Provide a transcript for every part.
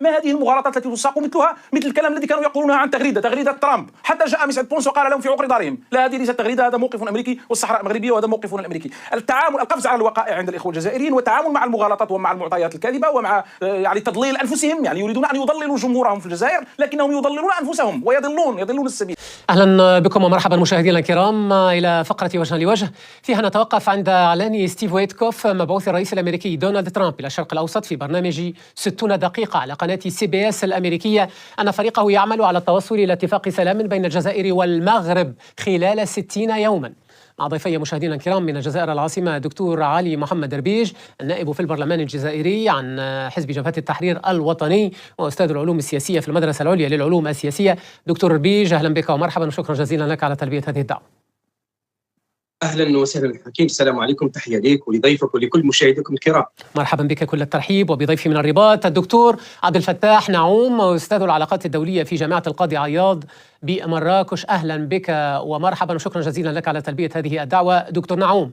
ما هذه المغالطات التي تساق مثلها مثل الكلام الذي كانوا يقولونها عن تغريده ترامب، حتى جاء مسعد بونس وقال لهم في عقر دارهم لا هذه ليست تغريده، هذا موقف امريكي والصحراء مغربيه وهذا موقفنا الامريكي. التعامل القفز على الوقائع عند الاخوه الجزائريين والتعامل مع المغالطات ومع المعطيات الكاذبه ومع يعني تضليل انفسهم، يعني يريدون ان يضللوا جمهورهم في الجزائر لكنهم يضللون انفسهم ويضلون السبيل. اهلا بكم ومرحبا مشاهدينا الكرام الى فقره وجها لوجه، فيها نتوقف عند اعلان ستيف ويتكوف مبعوث الرئيس الامريكي دونالد ترامب الى الشرق الاوسط في برنامج 60 دقيقه على قناه CBS الامريكيه ان فريقه يعمل على التوصل الى اتفاق سلام بين الجزائر والمغرب خلال 60 يوما. مع ضيفي مشاهدينا الكرام من الجزائر العاصمة دكتور علي محمد دربيج، النائب في البرلمان الجزائري عن حزب جبهة التحرير الوطني وأستاذ العلوم السياسية في المدرسة العليا للعلوم السياسية. دكتور دربيج أهلا بك ومرحبا وشكرا جزيلا لك على تلبية هذه الدعوة. اهلا وسهلا حكيم، السلام عليكم، تحيه ليك ولضيفك ولكل مشاهديكم الكرام. مرحبا بك، كل الترحيب. وبضيفي من الرباط الدكتور عبد الفتاح نعوم، استاذ العلاقات الدوليه في جامعه القاضي عياض بمراكش. اهلا بك ومرحبا وشكرا جزيلا لك على تلبيه هذه الدعوه دكتور نعوم.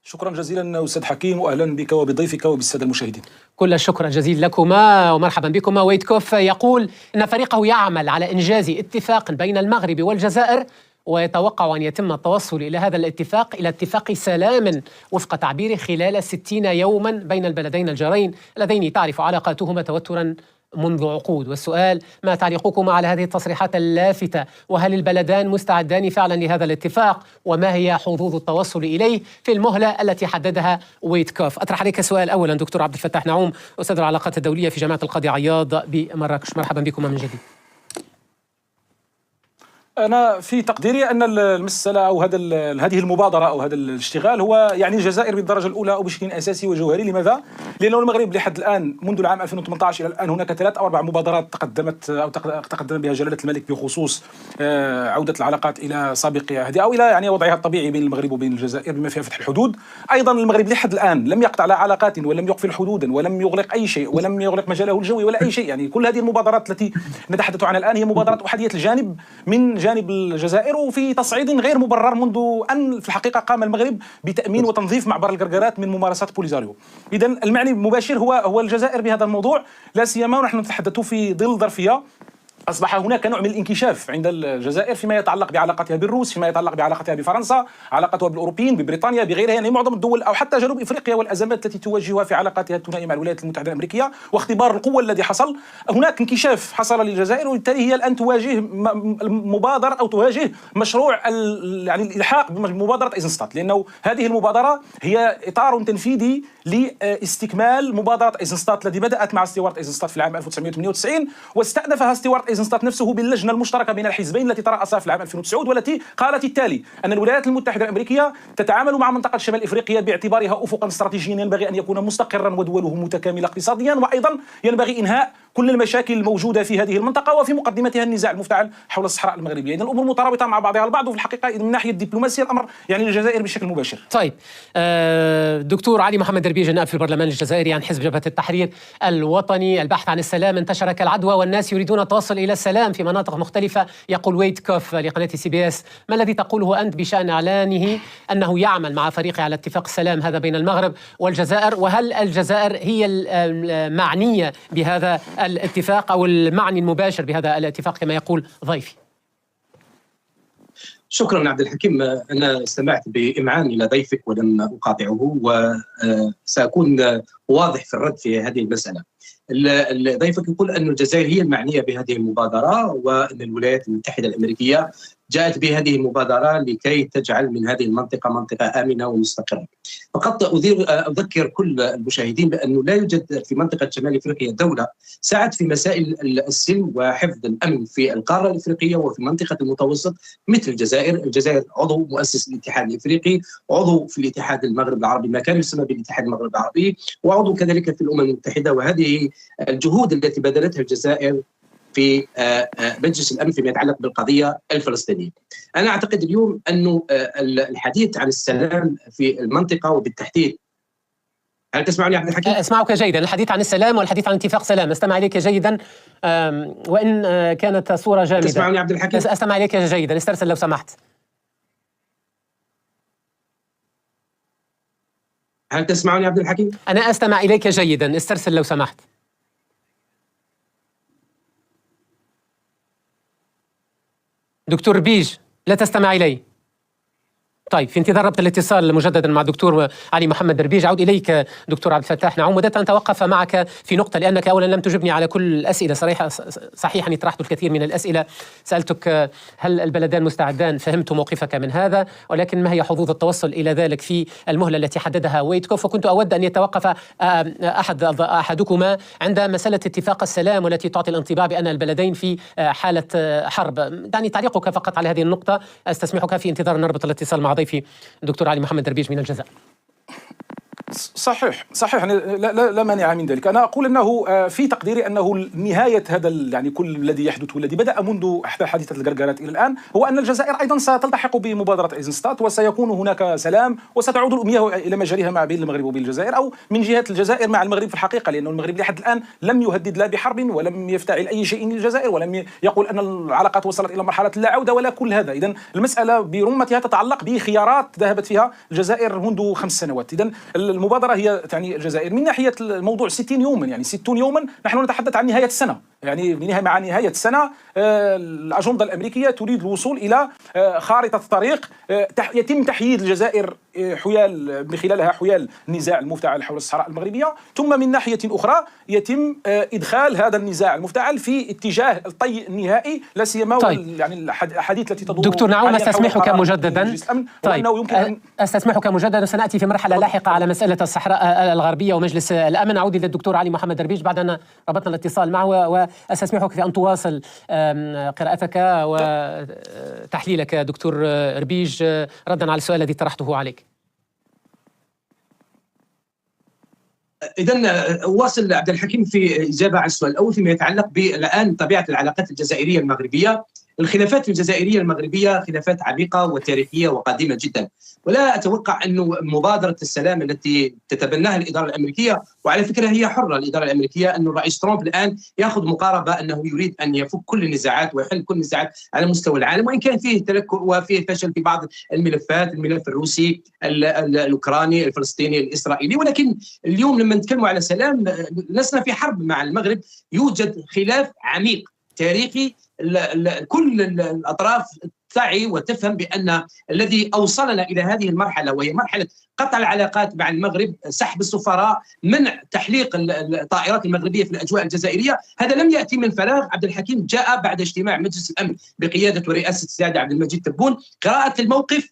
شكرا جزيلا أستاذ حكيم، وأهلا بك وبضيفك وبالسادة المشاهدين. كل الشكر الجزيل لكما ومرحبا بكما. ويتكوف يقول أن فريقه يعمل على إنجاز اتفاق بين المغرب والجزائر ويتوقع أن يتم التوصل إلى هذا الاتفاق إلى اتفاق سلام وفق تعبيره خلال 60 يوما بين البلدين الجارين اللذين تعرف علاقاتهما توترا منذ عقود. والسؤال: ما تعليقكما على هذه التصريحات اللافتة؟ وهل البلدان مستعدان فعلا لهذا الاتفاق؟ وما هي حظوظ التوصل إليه في المهلة التي حددها ويتكوف؟ أطرح عليك سؤال أولا دكتور عبد الفتاح نعوم، أستاذ العلاقات الدولية في جامعة القاضي عياض بمراكش. مرحبا بكم من جديد. أنا في تقديري أن المسألة أو هذه المبادرة أو هذا الاشتغال هو يعني الجزائر بالدرجة الأولى أو بشكل أساسي وجوهري. لماذا؟ لأنه المغرب لحد الآن منذ العام 2018 إلى الآن هناك 3 أو 4 مبادرات تقدم بها جلالة الملك بخصوص عودة العلاقات إلى سابقها هذه أو إلى يعني وضعها الطبيعي بين المغرب وبين الجزائر بما فيها فتح الحدود. أيضا المغرب لحد الآن لم يقطع لا علاقات ولم يقفل حدودا ولم يغلق أي شيء ولم يغلق مجاله الجوي ولا أي شيء. يعني كل هذه المبادرات التي نتحدث عنها الآن هي مبادرات أحادية الجانب من جانب الجزائر وفي تصعيد غير مبرر منذ أن في الحقيقة قام المغرب بتأمين وتنظيف معبر القرقرات من ممارسات بوليزاريو. إذا المعني المباشر هو الجزائر بهذا الموضوع، لا سيما ونحن نتحدث في ظل ظرفية أصبح هناك نوع من الانكشاف عند الجزائر فيما يتعلق بعلاقتها بالروس، فيما يتعلق بعلاقتها بفرنسا، علاقتها بالأوروبيين، ببريطانيا، بغيرها، يعني معظم الدول أو حتى جنوب إفريقيا والأزمات التي تواجهها في علاقاتها الثنائية مع الولايات المتحدة الأمريكية واختبار القوة الذي حصل. هناك انكشاف حصل للجزائر وبالتالي هي الآن تواجه مبادرة أو تواجه مشروع يعني الإلحاق بمبادرة ايزنستات، لأنه هذه المبادرة هي إطار تنفيذي لاستكمال مبادرة ايزنستات التي بدأت مع استوارة ايزنستات في العام 1998 واستأنفها استوارة ايزنستات نفسه باللجنة المشتركة بين الحزبين التي ترأسها في العام 2009 والتي قالت التالي: أن الولايات المتحدة الأمريكية تتعامل مع منطقة شمال إفريقيا باعتبارها أفقا استراتيجيا ينبغي أن يكون مستقرا ودوله متكاملة اقتصاديا، وأيضا ينبغي إنهاء كل المشاكل الموجودة في هذه المنطقة وفي مقدمتها النزاع المفتعل حول الصحراء المغربية. إذن الأمور مترابطة مع بعضها البعض، وفي الحقيقة من ناحية الدبلوماسية الأمر يعني للجزائر بشكل مباشر. طيب دكتور علي محمد دربيج، نائب في البرلمان الجزائري عن حزب جبهة التحرير الوطني، البحث عن السلام انتشر كالعدوى والناس يريدون التوصل إلى السلام في مناطق مختلفة، يقول ويتكوف لقناة CBS. ما الذي تقوله أنت بشأن إعلانه أنه يعمل مع فريقه على اتفاق السلام هذا بين المغرب والجزائر؟ وهل الجزائر هي المعنية بهذا الاتفاق أو المعني المباشر بهذا الاتفاق كما يقول ضيفي؟ شكرا عبد الحكيم، أنا استمعت بإمعان إلى ضيفك ولم أقاطعه وسأكون واضح في الرد في هذه المسألة. ضيفك يقول أن الجزائر هي المعنية بهذه المبادرة وأن الولايات المتحدة الأمريكية جاءت بهذه المبادرة لكي تجعل من هذه المنطقة منطقة آمنة ومستقرة. فقط أذكر كل المشاهدين بأنه لا يوجد في منطقة شمال إفريقيا دولة سعت في مسائل السلم وحفظ الأمن في القارة الإفريقية وفي منطقة المتوسط مثل الجزائر. الجزائر عضو مؤسس الاتحاد الإفريقي، عضو في الاتحاد المغرب العربي ما كان يسمى بالاتحاد المغرب العربي، وعضو كذلك في الأمم المتحدة. وهذه الجهود التي بذلتها الجزائر في مجلس الأمن فيما يتعلق بالقضية الفلسطينية. أنا أعتقد اليوم أنه الحديث عن السلام في المنطقة وبالتحديد، هل تسمعني عبد الحكيم؟ أسمعك جيدا. الحديث عن السلام والحديث عن اتفاق سلام، أستمع إليك جيدا وإن كانت صورة جامدة. تسمعني عبد الحكيم؟ أستمع إليك جيدا، استرسل لو سمحت. هل تسمعني عبد الحكيم؟ أنا أستمع إليك جيدا، استرسل لو سمحت. دكتور بيج، لا تستمع إلي. طيب، في انتظار ربط الاتصال مجددا مع الدكتور علي محمد دربيج. أعود إليك دكتور عبد الفتاح نعوم. بدأت أن أتوقف معك في نقطة، لأنك أولا لم تجبني على كل الأسئلة. صحيح أني طرحت الكثير من الأسئلة، سألتك هل البلدان مستعدان، فهمت موقفك من هذا، ولكن ما هي حظوظ التوصل إلى ذلك في المهلة التي حددها ويتكوف؟ وكنت أود أن يتوقف أحدكما عند مسألة اتفاق السلام، والتي تعطي الانطباع بأن البلدين في حالة حرب. دعني تعليقك فقط على هذه النقطة، أستسمحك في انتظار أن نربط الاتصال مع ضيفي دكتور علي محمد دربيج من الجزائر. صحيح يعني لا مانع من ذلك. انا اقول انه في تقديري انه نهايه هذا يعني كل الذي يحدث والذي بدا منذ احدى حادثه القرقرات الى الان هو ان الجزائر ايضا ستلتحق بمبادره ايزنستات، وسيكون هناك سلام، وستعود الاميه الى مجاريها مع بين المغرب وبين الجزائر، او من جهه الجزائر مع المغرب في الحقيقه، لانه المغرب لحد الان لم يهدد لا بحرب ولم يفتعل اي شيء للجزائر، ولم يقول ان العلاقات وصلت الى مرحله لا عوده ولا كل هذا. اذا المساله برمتها تتعلق بخيارات ذهبت فيها الجزائر منذ 5 سنوات. اذا المبادره هي تعني الجزائر من ناحيه الموضوع 60 يوما، يعني 60 يوما نحن نتحدث عن نهايه السنه، يعني مع نهايه السنه الاجنده الامريكيه تريد الوصول الى خارطه طريق يتم تحييد الجزائر من خلالها حيال النزاع المفتعل حول الصحراء المغربيه، ثم من ناحيه اخرى يتم ادخال هذا النزاع المفتعل في اتجاه الطي النهائي، لا سيما يعني الاحاديث التي تدور. دكتور نعوم، استسمحك مجددا. طيب، استسمحك مجددا، سناتي في مرحله لاحقه على مساله الصحراء الغربيه ومجلس الامن. اعود الى الدكتور علي محمد دربيج بعد ان ربطنا الاتصال معه، واستسمحك في ان تواصل قراءتك وتحليلك دكتور ربيج ردا على السؤال الذي طرحته عليك. إذن واصل عبد الحكيم في إجابة على السؤال الأول فيما يتعلق بالآن طبيعة العلاقات الجزائرية المغربية. الخلافات الجزائرية المغربية خلافات عميقة وتاريخية وقديمة جدا، ولا أتوقع أن مبادرة السلام التي تتبناها الإدارة الأمريكية، وعلى فكرة هي حرة الإدارة الأمريكية، أن الرئيس ترامب الآن يأخذ مقاربة أنه يريد أن يفك كل النزاعات ويحل كل النزاعات على مستوى العالم، وإن كان فيه تلكؤ وفيه فشل في بعض الملفات، الملف الروسي الأوكراني الفلسطيني الإسرائيلي. ولكن اليوم لما نتكلم على سلام لسنا في حرب مع المغرب، يوجد خلاف عميق تاريخي. كل الأطراف تعي وتفهم بأن الذي أوصلنا إلى هذه المرحلة، وهي مرحلة قطع العلاقات مع المغرب، سحب السفراء، منع تحليق الطائرات المغربية في الأجواء الجزائرية، هذا لم يأتي من فراغ. عبد الحكيم جاء بعد اجتماع مجلس الأمن بقيادة ورئاسة السيد عبد المجيد تبون، قراءة الموقف،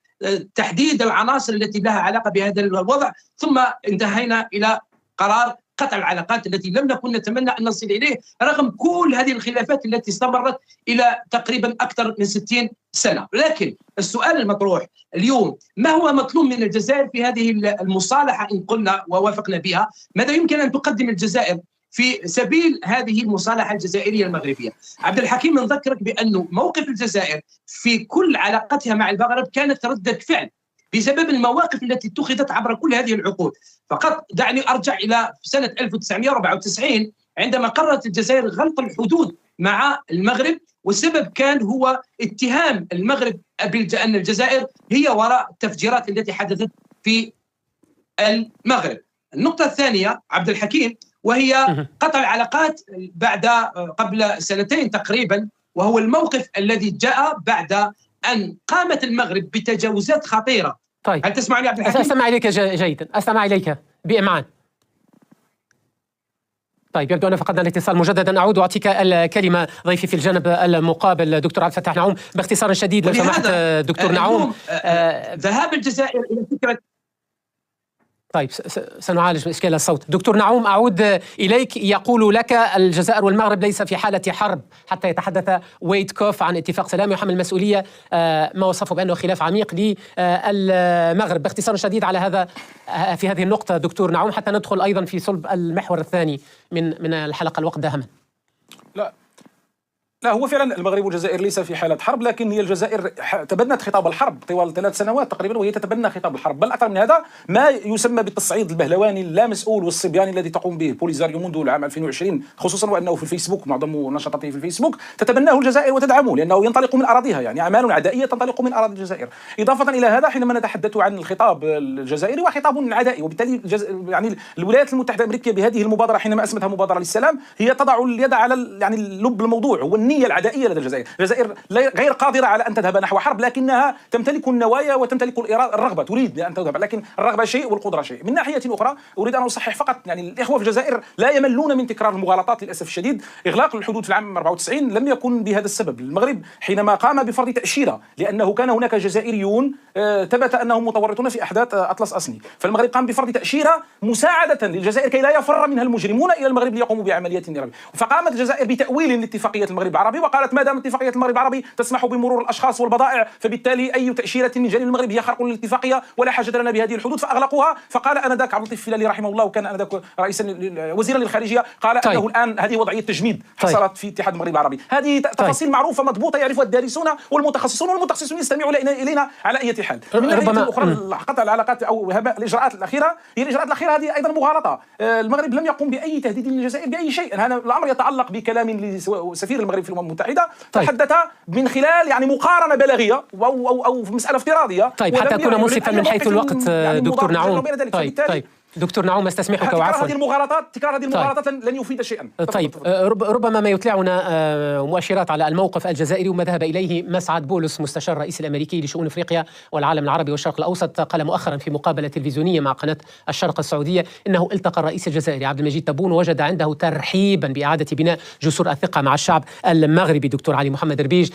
تحديد العناصر التي لها علاقة بهذا الوضع، ثم انتهينا إلى قرار قطع العلاقات التي لم نكن نتمنى أن نصل إليه رغم كل هذه الخلافات التي استمرت إلى تقريبا أكثر من 60 سنة. لكن السؤال المطروح اليوم، ما هو مطلوب من الجزائر في هذه المصالحة إن قلنا ووافقنا بها؟ ماذا يمكن أن تقدم الجزائر في سبيل هذه المصالحة الجزائرية المغربية؟ عبد الحكيم، نذكرك بأن موقف الجزائر في كل علاقتها مع المغرب كانت ردة فعل بسبب المواقف التي اتخذت عبر كل هذه العقود. فقط دعني أرجع إلى سنة 1994 عندما قررت الجزائر غلق الحدود مع المغرب، والسبب كان هو اتهام المغرب بأن الجزائر هي وراء التفجيرات التي حدثت في المغرب. النقطة الثانية عبد الحكيم وهي قطع العلاقات قبل سنتين تقريبا، وهو الموقف الذي جاء بعد أن قامت المغرب بتجاوزات خطيرة. طيب، هل تسمعني عبد الحكيم؟ أستمع إليك جيدا، أستمع إليك بإمعان. طيب، يبدو أن فقدنا الاتصال مجددا. أعود وأعطيك الكلمة ضيفي في الجانب المقابل دكتور عبد الفتاح نعوم، باختصار شديد لو سمحت دكتور نعوم. ذهاب الجزائر إلى فكرة. طيب، سنعالج إشكال الصوت. دكتور نعوم، أعود إليك. يقول لك الجزائر والمغرب ليس في حالة حرب حتى يتحدث ويتكوف عن اتفاق سلام يحمل مسؤولية ما وصفه بأنه خلاف عميق للمغرب. باختصار شديد على هذا في هذه النقطة دكتور نعوم، حتى ندخل أيضا في صلب المحور الثاني من الحلقة، الوقت داهما. لا لا، هو فعلا المغرب والجزائر ليس في حالة حرب، لكن هي الجزائر تبنت خطاب الحرب طوال 3 سنوات تقريبا، وهي تتبنى خطاب الحرب، بل أكثر من هذا ما يسمى بالتصعيد البهلواني اللامسؤول والصبياني الذي تقوم به بوليزاريو منذ العام 2020، خصوصا وأنه في الفيسبوك معظم نشاطاته في الفيسبوك تتبناه الجزائر وتدعمه، لأنه ينطلق من أراضيها، يعني أعمال عدائية تنطلق من أراضي الجزائر. إضافة إلى هذا، حينما نتحدث عن الخطاب الجزائري وخطاب عدائي، وبالتالي يعني الولايات المتحدة الأمريكية بهذه المبادرة حينما أسمتها مبادرة للسلام هي تضع اليد على يعني لب الموضوع والنية العدائية لدى الجزائر غير قادرة على أن تذهب نحو حرب، لكنها تمتلك النوايا وتمتلك الرغبة، تريد أن تذهب، لكن الرغبة شيء والقدرة شيء. من ناحية أخرى أريد أن أصحح فقط، يعني الإخوة في الجزائر لا يملون من تكرار المغالطات للأسف الشديد. إغلاق الحدود في العام 94 لم يكن بهذا السبب. المغرب حينما قام بفرض تأشيرة، لأنه كان هناك جزائريون ثبت أنهم متورطون في أحداث أطلس أسني، فالمغرب قام بفرض تأشيرة مساعدة للجزائر كي لا يفر منها المجرمون إلى المغرب ليقوموا بعمليات إرهابية. فقامت الجزائر بتأويل لاتفاقية المغرب العربي، وقالت ما دام اتفاقية المغرب العربي تسمح بمرور الأشخاص والبضائع، فبالتالي أي تأشيرة من جانب المغرب هي خرق للاتفاقية ولا حاجة لنا بهذه الحدود، فأغلقوها. فقال آنذاك عبد اللطيف الفيلالي رحمه الله، وكان آنذاك رئيسا وزيرا للخارجية، قال أنه الآن هذه وضعية تجميد حصلت في اتحاد المغرب العربي. هذه تفاصيل معروفة مضبوطة يعرفها الدارسون والمتخصصون يستمعون إلينا على أي حال. من ناحية أخرى، قطع العلاقات أو الإجراءات الأخيرة، هي الإجراءات الأخيرة هذه أيضا مغالطة. المغرب لم يقم بأي تهديد للجزائر بأي شيء. هذا الأمر يتعلق بكلام لسفير المغرب في الأمم المتحدة، تحدث من خلال يعني مقارنة بلاغية أو مسألة افتراضية. حتى أكون منصفا من حيث الوقت يعني دكتور نعوم. دكتور نعوم استسمحك وعفوا. تكرار هذه المغالطات لن يفيد شيئا. طيب، ربما ما يطلعنا مؤشرات على الموقف الجزائري وما ذهب إليه مسعد بولس مستشار الرئيس الأمريكي لشؤون أفريقيا والعالم العربي والشرق الأوسط. قال مؤخرا في مقابلة تلفزيونية مع قناة الشرق السعودية إنه التقى الرئيس الجزائري عبد المجيد تبون ووجد عنده ترحيبا بإعادة بناء جسور الثقة مع الشعب المغربي. دكتور علي محمد ربيج،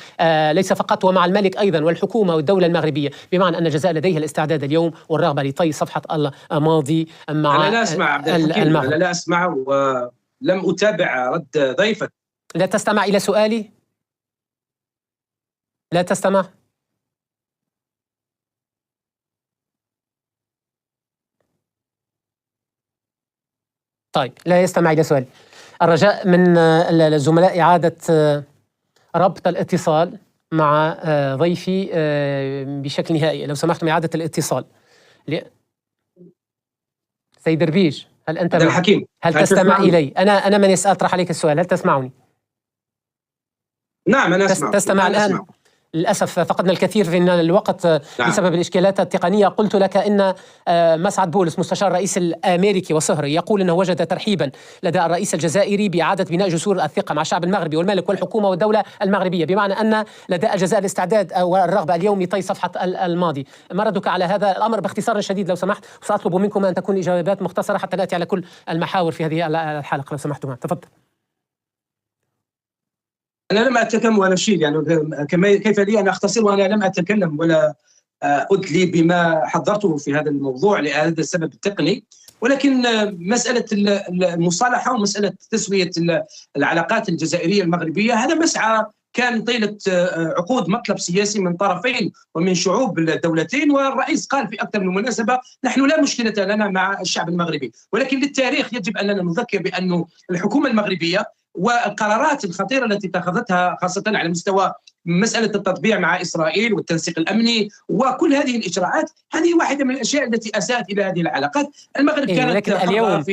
ليس فقط ومع الملك أيضا والحكومة والدولة المغربية، بمعنى أن الجزائر لديها الاستعداد اليوم والرغبة لطي صفحة الماضي مع أنا لا أسمع عبد الحكيم، أنا لا أسمع ولم أتابع رد ضيفك. لا تستمع إلى سؤالي؟ لا تستمع؟ طيب، لا يستمع إلى سؤالي. الرجاء من الزملاء إعادة ربط الاتصال مع ضيفي بشكل نهائي، لو سمحتم إعادة الاتصال. سيد ربيج، هل أنت الحكيم هل تستمع إلي؟ أنا من أطرح عليك السؤال، هل تسمعني؟ نعم أنا أسمع. تستمع الآن؟ أسمع. للأسف فقدنا الكثير من الوقت بسبب الإشكالات التقنية. قلت لك إن مسعد بولس مستشار الرئيس الأمريكي وصهري يقول أنه وجد ترحيبا لدى الرئيس الجزائري بإعادة بناء جسور الثقة مع الشعب المغربي والملك والحكومة والدولة المغربية، بمعنى أن لدى الجزائر الاستعداد أو الرغبة اليوم لطي صفحة الماضي. ما ردك على هذا الأمر باختصار شديد لو سمحت؟ سأطلب منكم أن تكون إجابات مختصرة حتى نأتي على كل المحاور في هذه الحلقة لو سمحتم. تفضل. أنا لم أتكلم ولا شيء، يعني كيف لي أن أختصر وأنا لم أتكلم ولا أدلي بما حضرته في هذا الموضوع لهذا السبب التقني، ولكن مسألة المصالحة ومسألة تسوية العلاقات الجزائرية المغربية هذا مسعى كان طيلة عقود مطلب سياسي من طرفين ومن شعوب الدولتين، والرئيس قال في أكثر من مناسبة نحن لا مشكلة لنا مع الشعب المغربي، ولكن للتاريخ يجب أننا نذكر بأن الحكومة المغربية والقرارات الخطيرة التي اتخذتها خاصة على مستوى مسألة التطبيع مع إسرائيل والتنسيق الأمني وكل هذه الإجراءات، هذه واحدة من الأشياء التي أساءت إلى هذه العلاقات. المغرب كانت اليوم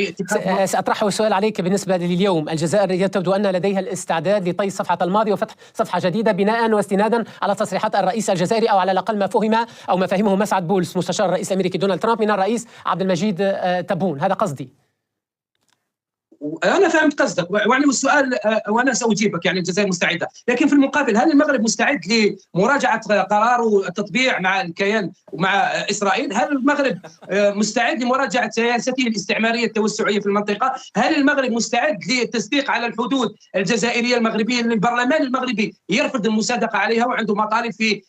سأطرح سؤال عليك بالنسبة لليوم. الجزائر تبدو أن لديها الاستعداد لطي صفحة الماضي وفتح صفحة جديدة بناء واستنادا على تصريحات الرئيس الجزائري، أو على الأقل ما فهم أو ما فهمه مسعد بولس مستشار الرئيس الأمريكي دونالد ترامب من الرئيس عبد المجيد تبون. هذا قصدي. أنا فهمت قصدك، يعني السؤال وأنا سأجيبك، يعني الجزائر مستعدة، لكن في المقابل هل المغرب مستعد لمراجعة قرار التطبيع مع الكيان ومع إسرائيل؟ هل المغرب مستعد لمراجعة سياسته الاستعمارية التوسعية في المنطقة؟ هل المغرب مستعد للتصديق على الحدود الجزائرية المغربية اللي البرلمان المغربي يرفض المصادقة عليها وعنده مطالب في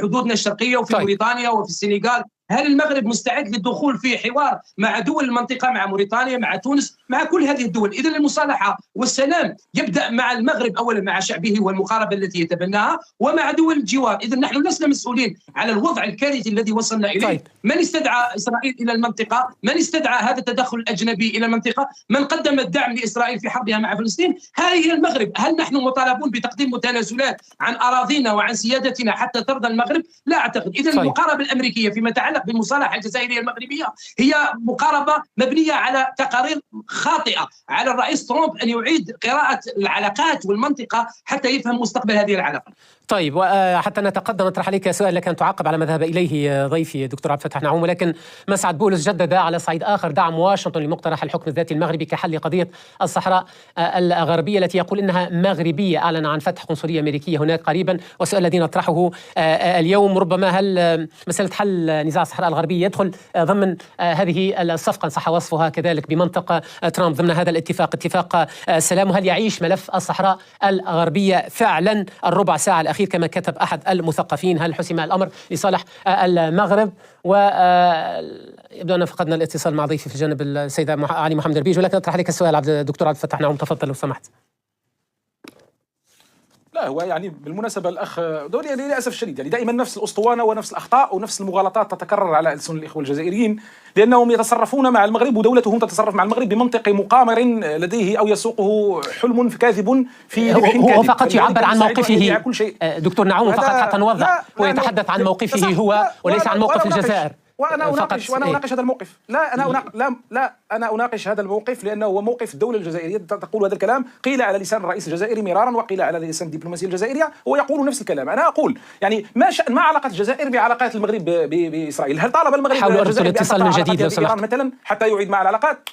حدودنا الشرقية وفي موريتانيا وفي السنغال؟ هل المغرب مستعد للدخول في حوار مع دول المنطقة، مع موريتانيا، مع تونس، مع كل هذه الدول؟ إذن المصالحة والسلام يبدأ مع المغرب أولا، مع شعبه والمقاربة التي يتبناها، ومع دول الجوار. إذن نحن لسنا مسؤولين على الوضع الكارثي الذي وصلنا إليه. طيب. من استدعى إسرائيل إلى المنطقة؟ من استدعى هذا التدخل الأجنبي إلى المنطقة؟ من قدم الدعم لإسرائيل في حربها مع فلسطين؟ هذه المغرب. هل نحن مطالبون بتقديم متنازلات عن أراضينا وعن سيادتنا حتى ترضى المغرب؟ لا أعتقد. إذن طيب. المقاربة الأمريكية فيما يتعلق بالمصالحة الجزائرية المغربية هي مقاربة مبنية على تقارير خاطئة، على الرئيس ترامب أن يعيد قراءة العلاقات والمنطقة حتى يفهم مستقبل هذه العلاقة. طيب، وحتى نتقدم أطرح عليك سؤال لك أن تعقب على ما ذهب إليه ضيفي دكتور عبد الفتاح نعوم، ولكن مسعد بولس جدد على صعيد آخر دعم واشنطن لمقترح الحكم الذاتي المغربي كحل قضية الصحراء الغربية التي يقول إنها مغربية. أعلن عن فتح قنصلية أمريكية هناك قريبا. والسؤال الذي نطرحه اليوم ربما هل مسألة حل نزاع الصحراء الغربية يدخل ضمن هذه الصفقة إن صح وصفها كذلك بمنطق ترامب ضمن هذا اتفاق السلام؟ وهل يعيش ملف الصحراء الغربية فعلا الربع ساعة الأخير كما كتب أحد المثقفين؟ هل حسم الأمر لصالح المغرب؟ ويبدو أن فقدنا الاتصال مع ضيفي في الجانب السيد علي محمد البيج، ولكن أطرح عليك السؤال دكتور عبد الفتاح نعوم، تفضل لو سمحت. لا، هو يعني بالمناسبة الأخ دولي للأسف الشديد يعني دائما نفس الأسطوانة ونفس الأخطاء ونفس المغالطات تتكرر على ألسن الإخوة الجزائريين، لأنهم يتصرفون مع المغرب ودولتهم تتصرف مع المغرب بمنطق مقامر لديه أو يسوقه حلم كاذب في ربح كاذب. هو فقط يعبر عن موقفه دكتور نعوم، فقط حتى نوضح، هو يتحدث عن موقفه هو وليس عن موقف الجزائر. وأنا أناقش هذا الموقف. أنا أناقش هذا الموقف لأنه هو موقف الدولة الجزائرية تقول هذا الكلام، قيل على لسان الرئيس الجزائري مرارا وقيل على لسان الدبلوماسية الجزائرية، هو يقول نفس الكلام. أنا أقول يعني ما علاقة الجزائر بعلاقات المغرب بإسرائيل؟ هل طالب المغرب حاولوا أرسل اتصال من جديد لو سمحت مثلا حتى يعيد مع العلاقات؟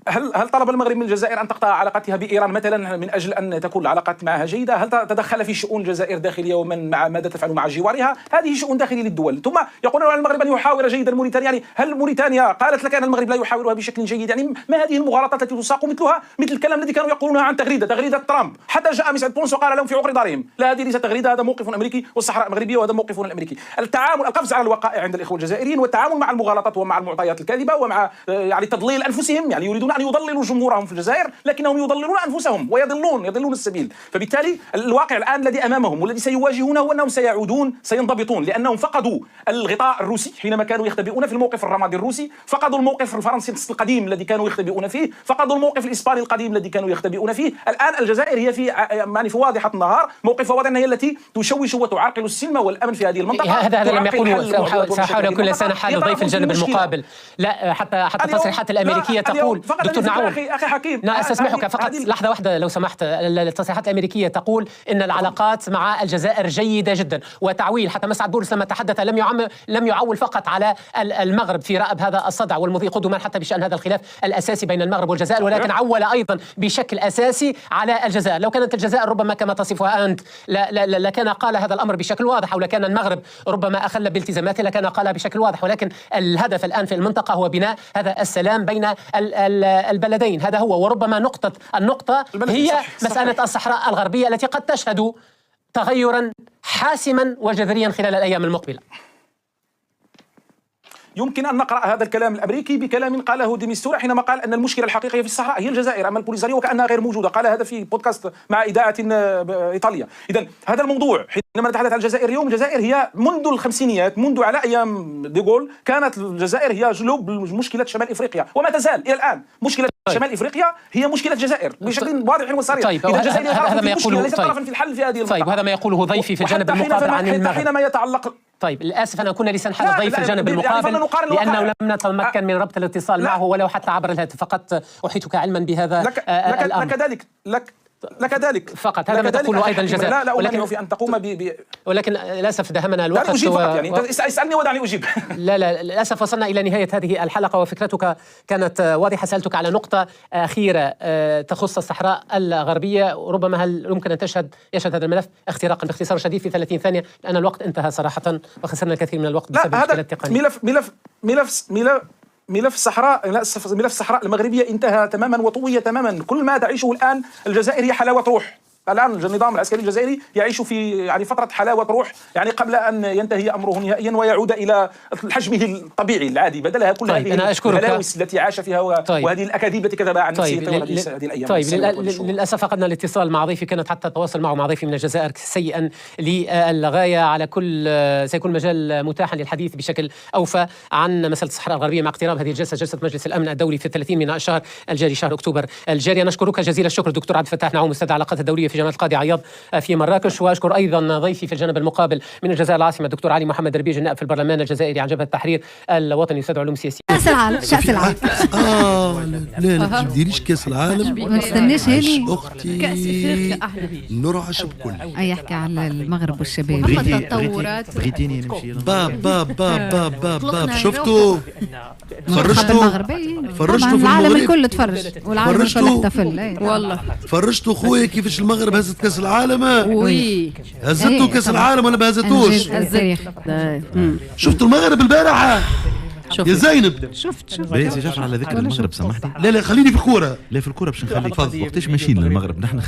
هل طلب المغرب من الجزائر أن تقطع علاقتها بإيران مثلا من أجل أن تكون العلاقات معها جيدة؟ هل تدخل في شؤون الجزائر داخلية ومن مع ماذا تفعل مع جوارها؟ هذه شؤون داخلية للدول. ثم يقولون على المغرب أن يحاور جيدا موريتانيا. يعني هل موريتانيا قالت لك أن المغرب لا يحاورها بشكل جيد؟ يعني ما هذه المغالطات التي تساق مثل الكلام الذي كانوا يقولونها عن تغريدة ترامب، حتى جاء مسعد بونس وقال لهم في عقر دارهم لا، هذه ليست تغريدة، هذا موقف أمريكي والصحراء مغربية وهذا موقف أمريكي. التعامل، القفز على الوقائع عند الإخوة الجزائريين والتعامل مع المغالطات ومع المعطيات الكاذبة ومع يعني تضليل أنفسهم. يعني يريدون أن يضللوا جمهورهم في الجزائر لكنهم يضللون أنفسهم ويضلون السبيل. فبالتالي الواقع الآن الذي أمامهم والذي سيواجهونه هو أنهم سينضبطون، لأنهم فقدوا الغطاء الروسي حينما كانوا يختبئون في الموقف الرمادي الروسي، فقدوا الموقف الفرنسي القديم الذي كانوا يختبئون فيه، فقدوا الموقف الإسباني القديم الذي كانوا يختبئون فيه. الآن الجزائر هي في واضحة النهار موقف واضح، هي التي تشوش وتعرقل السلم والأمن في هذه المنطقة. هذا لم يقوله، سأحاول أكون لسان حال ضيف الجانب المقابل. لا، حتى التصريحات الأمريكية تقول دكتور نعوم، أخي حكيم، لا أستسمحك فقط لحظة واحدة لو سمحت. التصريحات الأمريكية تقول إن العلاقات مع الجزائر جيدة جدا، وتعويل حتى مسعد بولس لما تحدث لم يعول فقط على المغرب في رأب هذا الصدع والمضي قدما حتى بشأن هذا الخلاف الأساسي بين المغرب والجزائر، ولكن عول أيضا بشكل أساسي على الجزائر. لو كانت الجزائر ربما كما تصفها أنت لكان قال هذا الأمر بشكل واضح، أو لكان المغرب ربما أخل بالتزاماته لكان قالها بشكل واضح، ولكن الهدف الآن في المنطقة هو بناء هذا السلام بين البلدين. هذا هو، وربما النقطة هي مسألة الصحراء الغربية التي قد تشهد تغيرا حاسما وجذريا خلال الأيام المقبلة. يمكن أن نقرأ هذا الكلام الأمريكي بكلام قاله ديميستورا حينما قال أن المشكلة الحقيقية في الصحراء هي الجزائر، أما البوليساريو وكأنها غير موجودة. قال هذا في بودكاست مع إذاعة إيطاليا. إذن هذا الموضوع حينما نتحدث عن الجزائر اليوم، الجزائر هي منذ الخمسينيات، منذ على أيام ديغول، كانت الجزائر هي جلوب مشكلة شمال إفريقيا، وما تزال إلى الآن مشكلة شمال إفريقيا هي مشكلة الجزائر بشكل واضح وصريح. طيب، هذا ما يقوله ليس طرفا في الحل في هذه المنطقة. طيب، وهذا ما يقوله ضيفي في الجانب المقابل عن المغرب. حينما يتعلق طيب، للأسف أنا كنا لسان حال ضيف في الجانب المقابل لأنه لم نتمكن من ربط الاتصال معه ولو حتى عبر الهاتف. فقط أحيطك علما بهذا الأمر. لك ذلك فقط هذا ما تقوله أيضا الجزائر. لا ولكن في أن تقوم ولكن للأسف دهمنا الوقت. دعني أجيب فقط، يعني اسألني ودعني أجيب. لا للأسف وصلنا إلى نهاية هذه الحلقة وفكرتك كانت واضحة. سألتك على نقطة أخيرة تخص الصحراء الغربية، ربما هل يمكن أن يشهد هذا الملف اختراقا باختصار شديد في 30 ثانية لأن الوقت انتهى صراحة وخسرنا الكثير من الوقت بسبب المشكلة التقنية. ملف الصحراء المغربية انتهى تماما وطوي تماما. كل ما تعيشه الآن الجزائر هي حلاوة روح، الآن النظام العسكري الجزائري يعيش في يعني فترة حلاوة روح، يعني قبل أن ينتهي أمره نهائيا ويعود إلى حجمه الطبيعي العادي، بدلها كل هذه الهلاوس التي عاش فيها وهذه الأكاذيب التي كذبها عن نفسه طوال هذه الأيام. طيب للأسف فقدنا الاتصال مع ضيفي، كانت حتى التواصل معه مع ضيفي من الجزائر سيئا للغاية. على كل سيكون مجال متاحا للحديث بشكل أوفى عن مسألة الصحراء الغربية مع اقتراب هذه الجلسة، جلسة مجلس الأمن الدولي في 30 من الشهر الجاري، شهر أكتوبر الجاري. نشكرك جزيل الشكر دكتور عبد الفتاح نعوم، أستاذ العلاقات الدولية في جامعة القاضي عياض في مراكش. وأشكر أيضا ضيفي في الجانب المقابل من الجزائر العاصمة الدكتور علي محمد ربيج، النائب في البرلمان الجزائري عن جبهة التحرير الوطني، أستاذ علوم سياسية. كأس العالم، كأس العالم. لا ما تديريش كأس العالم، ما تستناش هاني أختي كأس إفريقيا أحلى. نرعش بكل. أي يحكي على المغرب والشباب. أما التطورات بغيتيني نمشي باب شفتوا فرجتوا في العالم المغرب، الكل تفرج والعالم الكل احتفل. والله فرجتوا خويا كيفاش المغرب هزت كأس العالم. وي هزتوا كأس العالم ولا ما هزتوش؟ شفتوا المغرب البارحة يا زينب؟ شفت بس يا جعفر على ذكر المغرب سامحني، لا خليني في الكورة. لا في الكرة باش نخليك. وقتاش ماشيين للمغرب نحن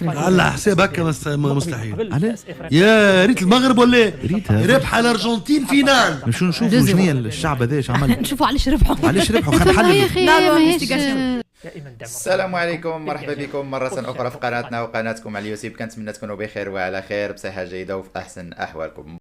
على حساب هكا مستحيل. علاه يا ريت المغرب ولا ريتها ربح الارجنتين فينال. نمشيو نشوفوا شنو الشعب هذا ايش عمل. نشوفوا علاش ربحوا. علاش ربحوا خلينا نحللوا. السلام عليكم، مرحبا بكم مرة أخرى في قناتنا وقناتكم على اليوتيوب. كنتمنى تكونوا بخير وعلى خير بصحة جيدة وفي أحسن أحوالكم.